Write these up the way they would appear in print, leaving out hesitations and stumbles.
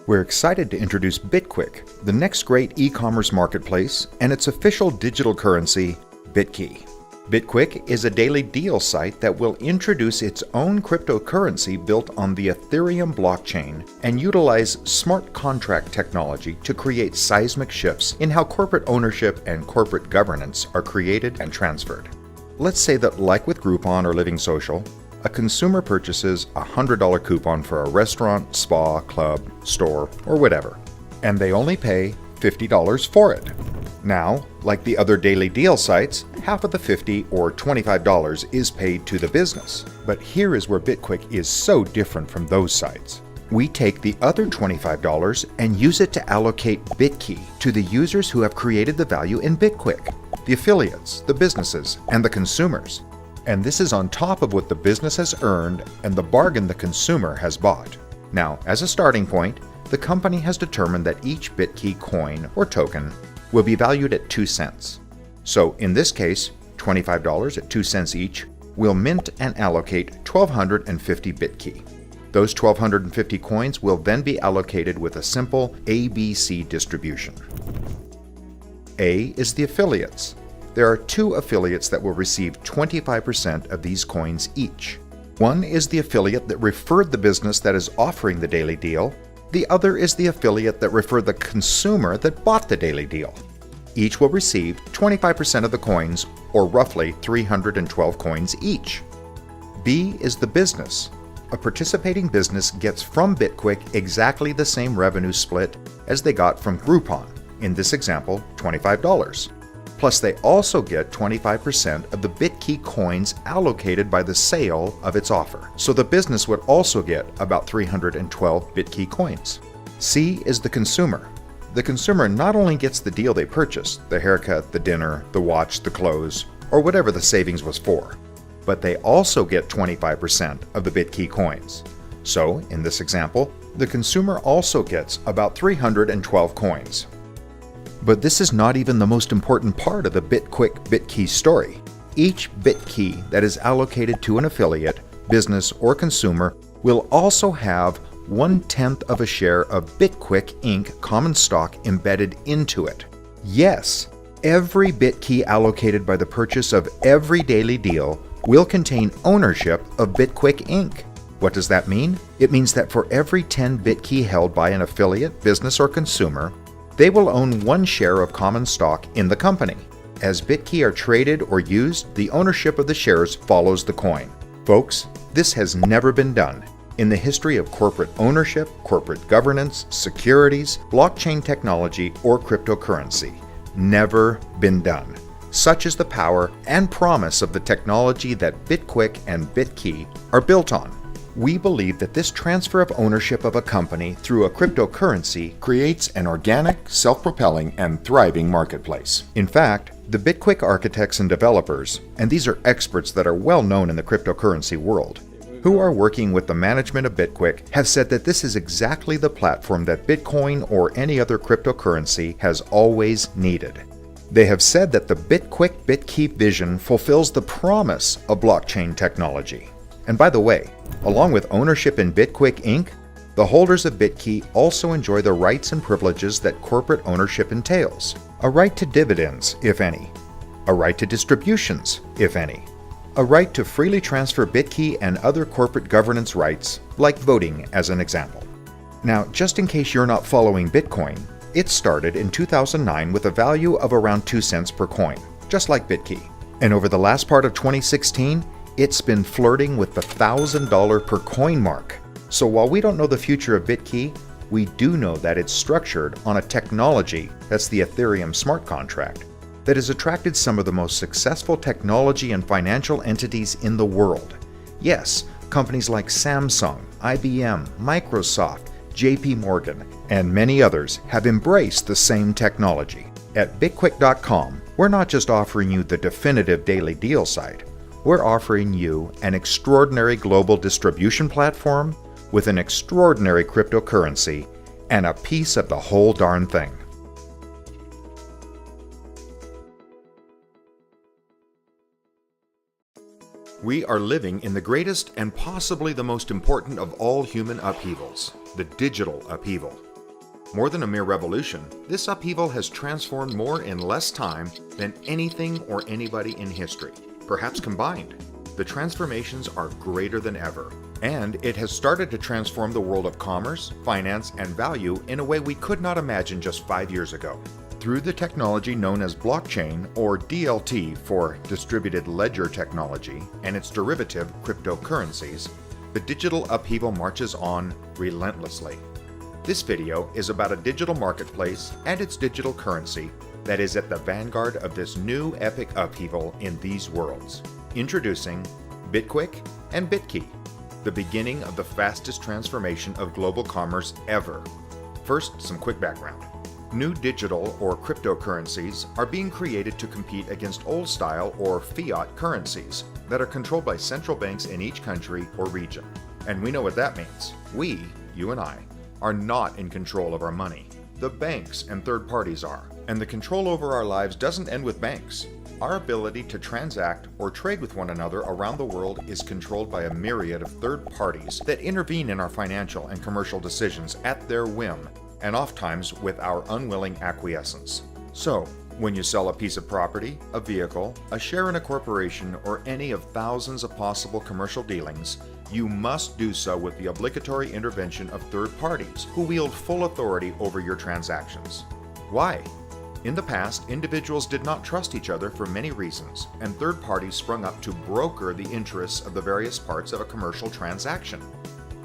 We're excited to introduce Bitqyck, the next great e-commerce marketplace, and its official digital currency, Bitqyck. Bitqyck is a daily deal site that will introduce its own cryptocurrency built on the Ethereum blockchain and utilize smart contract technology to create seismic shifts in how corporate ownership and corporate governance are created and transferred. Let's say that, like with Groupon or Living Social, a consumer purchases a $100 coupon for a restaurant, spa, club, store, or whatever, and they only pay $50 for it. Now, like the other daily deal sites, half of the $50 or $25 is paid to the business. But here is where Bitqyck is so different from those sites. We take the other $25 and use it to allocate Bitqyck to the users who have created the value in Bitqyck, the affiliates, the businesses, and the consumers. And this is on top of what the business has earned and the bargain the consumer has bought. Now, as a starting point, the company has determined that each Bitqyck coin or token will be valued at 2 cents. So in this case, $25 at 2 cents each will mint and allocate 1,250 Bitqyck. Those 1,250 coins will then be allocated with a simple ABC distribution. A is the affiliates. There are 2 affiliates that will receive 25% of these coins each. One is the affiliate that referred the business that is offering the daily deal. The other is the affiliate that referred the consumer that bought the daily deal. Each will receive 25% of the coins, or roughly 312 coins each. B is the business. A participating business gets from Bitqyck exactly the same revenue split as they got from Groupon, in this example, $25. Plus, they also get 25% of the Bitqyck coins allocated by the sale of its offer. So the business would also get about 312 Bitqyck coins. C is the consumer. The consumer not only gets the deal they purchased, the haircut, the dinner, the watch, the clothes, or whatever the savings was for, but they also get 25% of the Bitqyck coins. So, in this example, the consumer also gets about 312 coins. But this is not even the most important part of the Bitqyck story. Each Bitqyck that is allocated to an affiliate, business, or consumer will also have 1/10 of a share of Bitqyck Inc. common stock embedded into it. Yes, every Bitqyck allocated by the purchase of every daily deal will contain ownership of Bitqyck Inc. What does that mean? It means that for every 10 Bitqyck held by an affiliate, business, or consumer, they will own 1 share of common stock in the company. As Bitqyck are traded or used, the ownership of the shares follows the coin. Folks, this has never been done in the history of corporate ownership, corporate governance, securities, blockchain technology, or cryptocurrency. Never been done. Such is the power and promise of the technology that Bitqyck and Bitqyck are built on. We believe that this transfer of ownership of a company through a cryptocurrency creates an organic, self-propelling, and thriving marketplace. In fact, the Bitqyck architects and developers, and these are experts that are well known in the cryptocurrency world, who are working with the management of Bitqyck, have said that this is exactly the platform that Bitcoin or any other cryptocurrency has always needed. They have said that the Bitqyck vision fulfills the promise of blockchain technology. And by the way, along with ownership in Bitqyck Inc., the holders of Bitqyck also enjoy the rights and privileges that corporate ownership entails. A right to dividends, if any. A right to distributions, if any. A right to freely transfer Bitqyck and other corporate governance rights, like voting as an example. Now, just in case you're not following Bitcoin, it started in 2009 with a value of around 2 cents per coin, just like Bitqyck. And over the last part of 2016, it's been flirting with the $1,000 per coin mark. So while we don't know the future of Bitqyck, we do know that it's structured on a technology, that's the Ethereum smart contract, that has attracted some of the most successful technology and financial entities in the world. Yes, companies like Samsung, IBM, Microsoft, JP Morgan, and many others have embraced the same technology. At Bitqyck.com, we're not just offering you the definitive daily deal site. We're offering you an extraordinary global distribution platform with an extraordinary cryptocurrency and a piece of the whole darn thing. We are living in the greatest and possibly the most important of all human upheavals, the digital upheaval. More than a mere revolution, this upheaval has transformed more in less time than anything or anybody in history, perhaps combined. The transformations are greater than ever, and it has started to transform the world of commerce, finance, and value in a way we could not imagine just 5 years ago. Through the technology known as blockchain, or DLT for distributed ledger technology, and its derivative, cryptocurrencies, the digital upheaval marches on relentlessly. This video is about a digital marketplace and its digital currency that is at the vanguard of this new epic upheaval in these worlds. Introducing Bitqyck and Bitqyck, the beginning of the fastest transformation of global commerce ever. First, some quick background. New digital or cryptocurrencies are being created to compete against old-style or fiat currencies that are controlled by central banks in each country or region. And we know what that means. We, you and I, are not in control of our money. The banks and third parties are. And the control over our lives doesn't end with banks. Our ability to transact or trade with one another around the world is controlled by a myriad of third parties that intervene in our financial and commercial decisions at their whim, and oftentimes with our unwilling acquiescence. So, when you sell a piece of property, a vehicle, a share in a corporation, or any of thousands of possible commercial dealings, you must do so with the obligatory intervention of third parties who wield full authority over your transactions. Why? In the past, individuals did not trust each other for many reasons, and third parties sprung up to broker the interests of the various parts of a commercial transaction.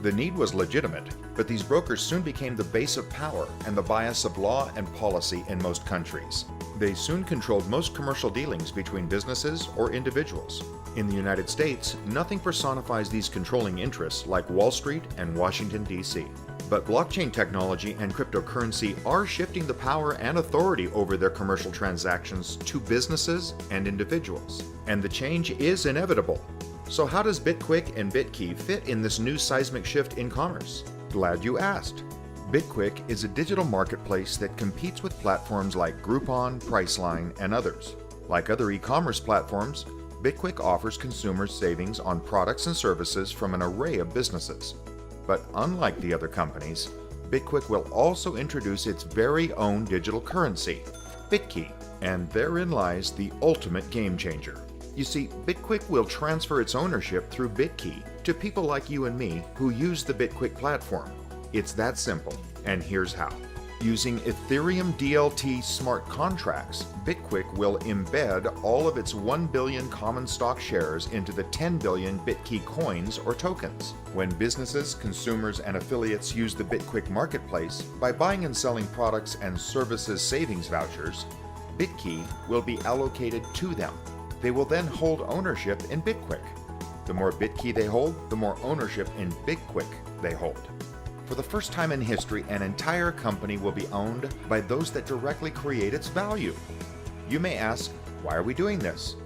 The need was legitimate, but these brokers soon became the base of power and the bias of law and policy in most countries. They soon controlled most commercial dealings between businesses or individuals. In the United States, nothing personifies these controlling interests like Wall Street and Washington, D.C. But blockchain technology and cryptocurrency are shifting the power and authority over their commercial transactions to businesses and individuals. And the change is inevitable. So how does Bitqyck and Bitqyck fit in this new seismic shift in commerce? Glad you asked. Bitqyck is a digital marketplace that competes with platforms like Groupon, Priceline, and others. Like other e-commerce platforms, Bitqyck offers consumers savings on products and services from an array of businesses. But unlike the other companies, Bitqyck will also introduce its very own digital currency, Bitqyck, and therein lies the ultimate game changer. You see, Bitqyck will transfer its ownership through Bitqyck to people like you and me who use the Bitqyck platform. It's that simple, and here's how. Using Ethereum DLT smart contracts, Bitqyck will embed all of its 1 billion common stock shares into the 10 billion Bitqyck coins or tokens. When businesses, consumers, and affiliates use the Bitqyck marketplace by buying and selling products and services savings vouchers, Bitqyck will be allocated to them. They will then hold ownership in Bitqyck. The more Bitqyck they hold, the more ownership in Bitqyck they hold. For the first time in history, an entire company will be owned by those that directly create its value. You may ask, why are we doing this?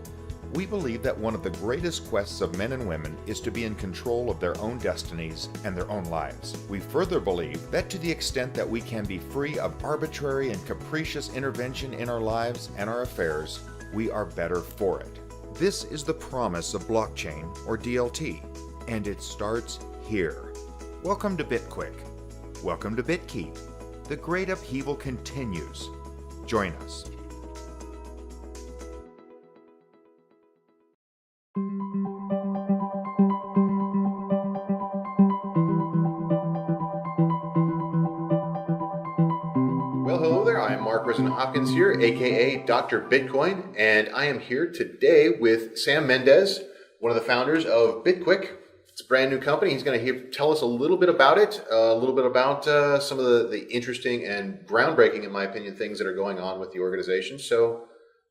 We believe that one of the greatest quests of men and women is to be in control of their own destinies and their own lives. We further believe that to the extent that we can be free of arbitrary and capricious intervention in our lives and our affairs, we are better for it. This is the promise of blockchain or DLT, and it starts here. Welcome to Bitqyck. Welcome to Bitqyck. The great upheaval continues. Join us. Well, hello there. I am Mark Rosen-Hopkins here, aka Dr. Bitcoin, and I am here today with Sam Mendez, one of the founders of Bitqyck. It's a brand new company. He's going to tell us a little bit about it, a little bit about some of the interesting and groundbreaking, in my opinion, things that are going on with the organization. So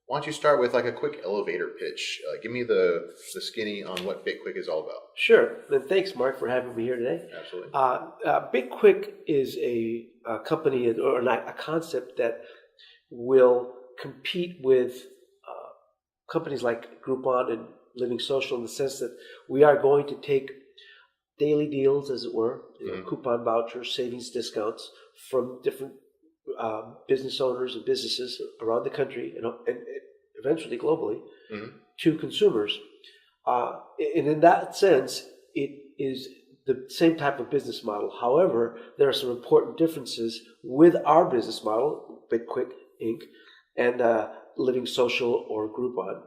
why don't you start with like a quick elevator pitch? Give me the skinny on what Bitqyck is all about. Sure. And thanks, Mark, for having me here today. Absolutely. Bitqyck is a company or a concept that will compete with companies like Groupon and Living Social in the sense that we are going to take daily deals, as it were, coupon vouchers, savings discounts from different business owners and businesses around the country and eventually globally to consumers. And in that sense, it is the same type of business model. However, there are some important differences with our business model, Bitqyck Inc., and Living Social or Groupon.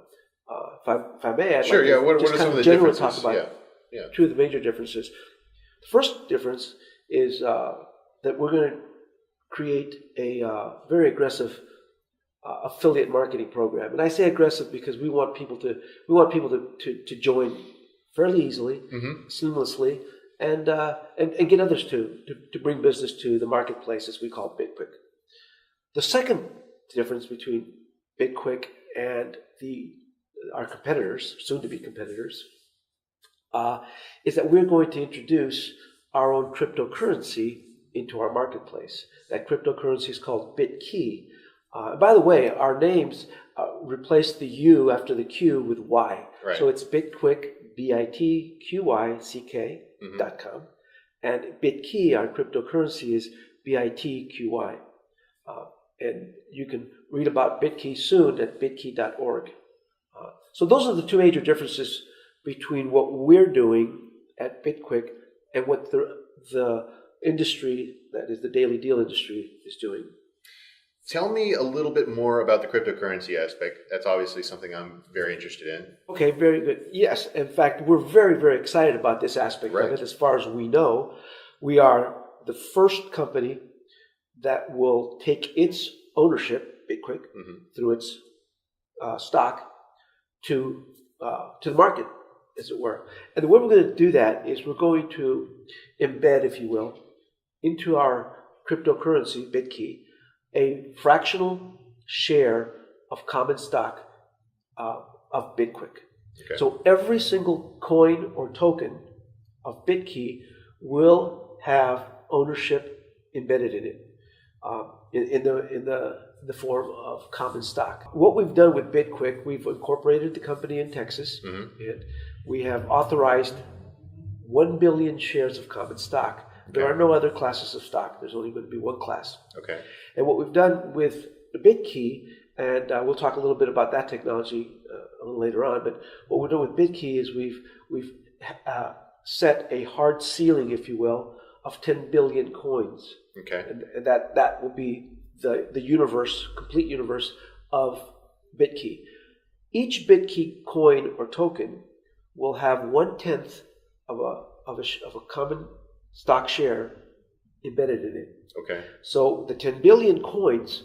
If I may, I'd Sure, like yeah. to What just are some kind of of the generally differences? talk about Yeah. two of the major differences. The first difference is that we're going to create a very aggressive affiliate marketing program, and I say aggressive because we want people to join fairly easily, seamlessly, and get others to bring business to the marketplace, as we call Bitqyck. The second difference between Bitqyck and our competitors, soon to be competitors, is that we're going to introduce our own cryptocurrency into our marketplace. That cryptocurrency is called Bitqyck. By the way, our names replace the U after the Q with Y. Right. So it's Bitqyck, BITQYCK.com. And Bitqyck, our cryptocurrency, is BITQY. And you can read about Bitqyck soon at bitqyck.org. So those are the two major differences between what we're doing at Bitqyck and what the industry, that is the daily deal industry, is doing. Tell me a little bit more about the cryptocurrency aspect. That's obviously something I'm very interested in. Okay, very good. Yes, in fact, we're very, very excited about this aspect of it. As far as we know, we are the first company that will take its ownership, Bitqyck, through its stock to the market, as it were. And the way we're going to do that is we're going to embed, if you will, into our cryptocurrency, Bitqyck, a fractional share of common stock of Bitqyck. Okay. So every single coin or token of Bitqyck will have ownership embedded in it, in the form of common stock. What we've done with Bitqyck, we've incorporated the company in Texas, and we have authorized 1 billion shares of common stock. There are no other classes of stock. There's only going to be one class. Okay. And what we've done with Bitqyck, and we'll talk a little bit about that technology a little later on, but what we're doing with Bitqyck is we've set a hard ceiling, if you will, of 10 billion coins. Okay. And that will be the universe, complete universe of Bitqyck. Each Bitqyck coin or token will have 1/10 of a common stock share embedded in it. Okay. So the 10 billion coins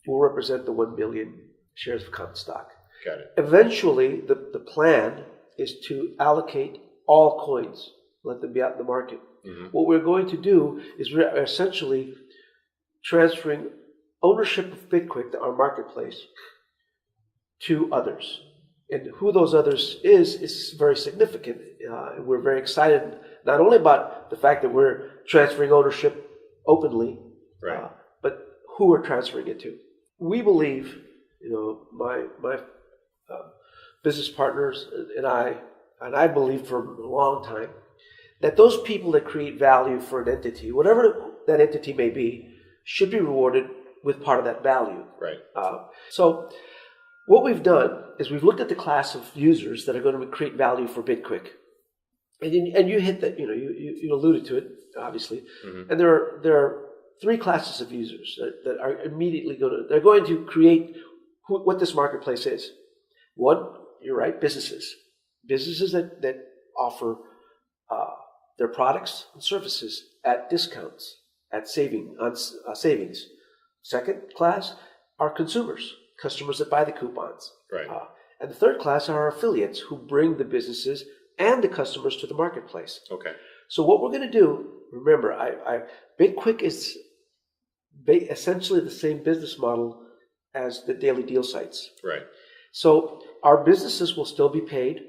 will represent the 1 billion shares of common stock. Got it. Eventually, the plan is to allocate all coins, let them be out in the market. What we're going to do is we're essentially transferring ownership of Bitqyck, our marketplace, to others. And who those others is very significant. And we're very excited not only about the fact that we're transferring ownership openly, right, but who we're transferring it to. We believe, my business partners and I believe for a long time, that those people that create value for an entity, whatever that entity may be, should be rewarded with part of that value. Right. So what we've done is we've looked at the class of users that are going to create value for Bitqyck. And you hit that, you alluded to it, obviously. And there are three classes of users that are immediately they're going to create what this marketplace is. One, you're right, businesses. Businesses that offer their products and services at discounts, at savings. Second class are customers that buy the coupons. Right. And the third class are our affiliates who bring the businesses and the customers to the marketplace. Okay. So what we're going to do, remember, Bitqyck is essentially the same business model as the daily deal sites. Right. So our businesses will still be paid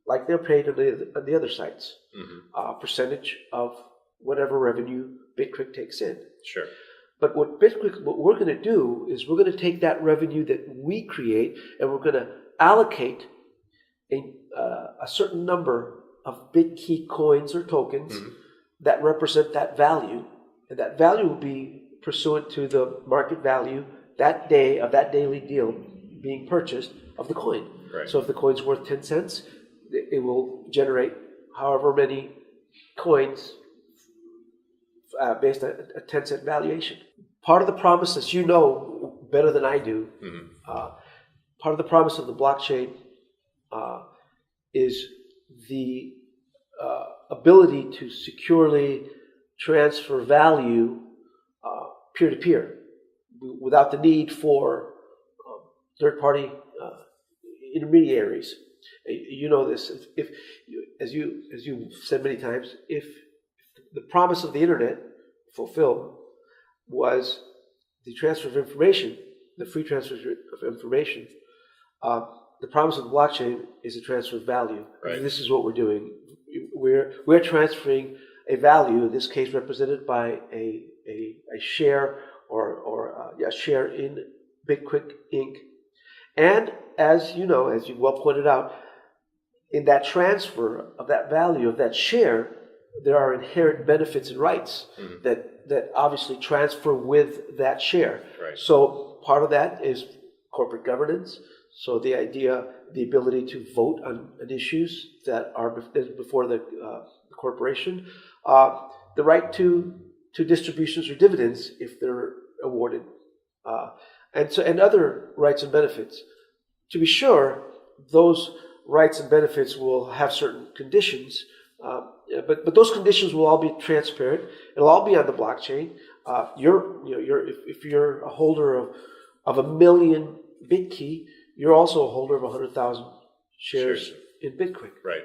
like they're paid on the other sites, percentage of whatever revenue Bitqyck takes in. Sure. But what we're going to do is we're going to take that revenue that we create and we're going to allocate a certain number of Bitqyck coins or tokens that represent that value, and that value will be pursuant to the market value that day of that daily deal being purchased of the coin. Right. So if the coin's worth 10 cents, it will generate however many coins based on a 10-cent valuation. Part of the promise, as you know better than I do, part of the promise of the blockchain is the ability to securely transfer value peer-to-peer without the need for third-party intermediaries. You know this. If as you said many times, if the promise of the internet fulfilled was the transfer of information, the free transfer of information, the promise of the blockchain is a transfer of value. Right. This is what we're doing. We're transferring a value, in this case represented by a share or a share in Bitqyck Inc. And as you know, as you well pointed out, in that transfer of that value of that share, there are inherent benefits and rights that obviously transfer with that share. Right. So part of that is corporate governance. So the ability to vote on issues that are before the corporation, the right to distributions or dividends if they're awarded, and other rights and benefits. To be sure, those rights and benefits will have certain conditions, but those conditions will all be transparent. It'll all be on the blockchain. If you're a holder of 1 million Bitqyck, you're also a holder of 100,000 shares in Bitqyck. Right.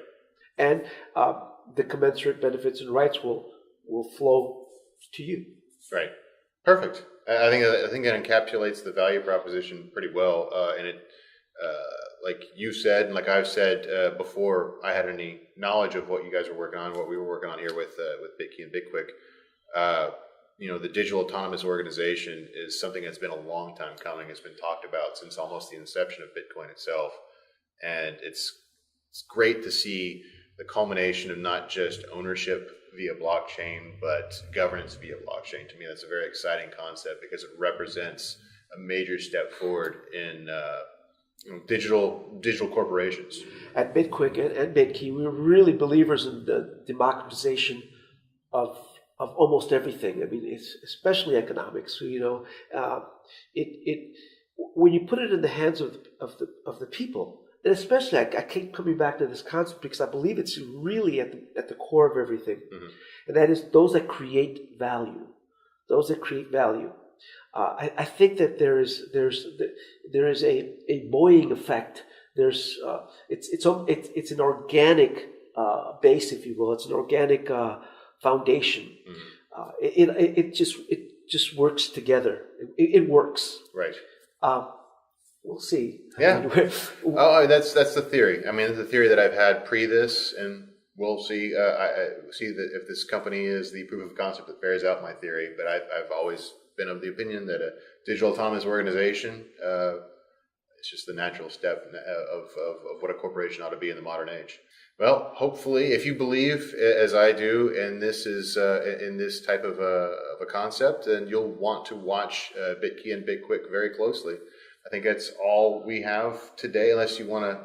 And the commensurate benefits and rights will flow to you. Right. Perfect. I think that encapsulates the value proposition pretty well, and it, like you said, and like I've said before, I had any knowledge of what you guys were working on, what we were working on here with Bitqyck and Bitqyck. The digital autonomous organization is something that's been a long time coming. It's been talked about since almost the inception of Bitcoin itself, and it's great to see the culmination of not just ownership via blockchain, but governance via blockchain. To me, that's a very exciting concept because it represents a major step forward in digital corporations. At Bitqyck and Bitqyck, we're really believers in the democratization of almost everything. I mean, it's especially economics. When you put it in the hands of the people, and especially I keep coming back to this concept because I believe it's really at the core of everything, and that is those that create value. Those that create value. I think that there is a buoying effect. There's it's an organic base, if you will. It's an organic foundation. It just works together. It works. Right. We'll see. Yeah. That's the theory. I mean, it's a theory that I've had pre this, and we'll see. I see that if this company is the proof of concept that bears out my theory. But I've always been of the opinion that a digital autonomous organization it's just the natural step of what a corporation ought to be in the modern age. Well, hopefully, if you believe, as I do, and this is in this type of a concept, then you'll want to watch Bitqyck and Bitqyck very closely. I think that's all we have today, unless you want to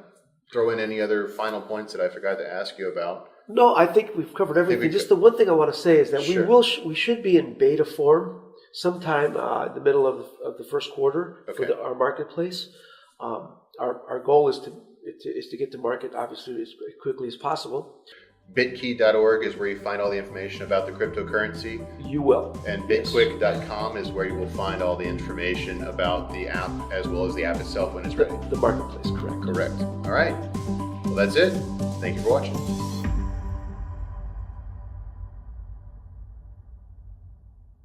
throw in any other final points that I forgot to ask you about. No, I think we've covered everything. Just the one thing I want to say is that we should be in beta form sometime in the middle of the first quarter for our marketplace. Our goal is to get to market, obviously, as quickly as possible. Bitqyck.org is where you find all the information about the cryptocurrency. You will. And Bitqyck.com is where you will find all the information about the app as well as the app itself when it's ready. The marketplace, correct. Correct. All right. Well, that's it. Thank you for watching.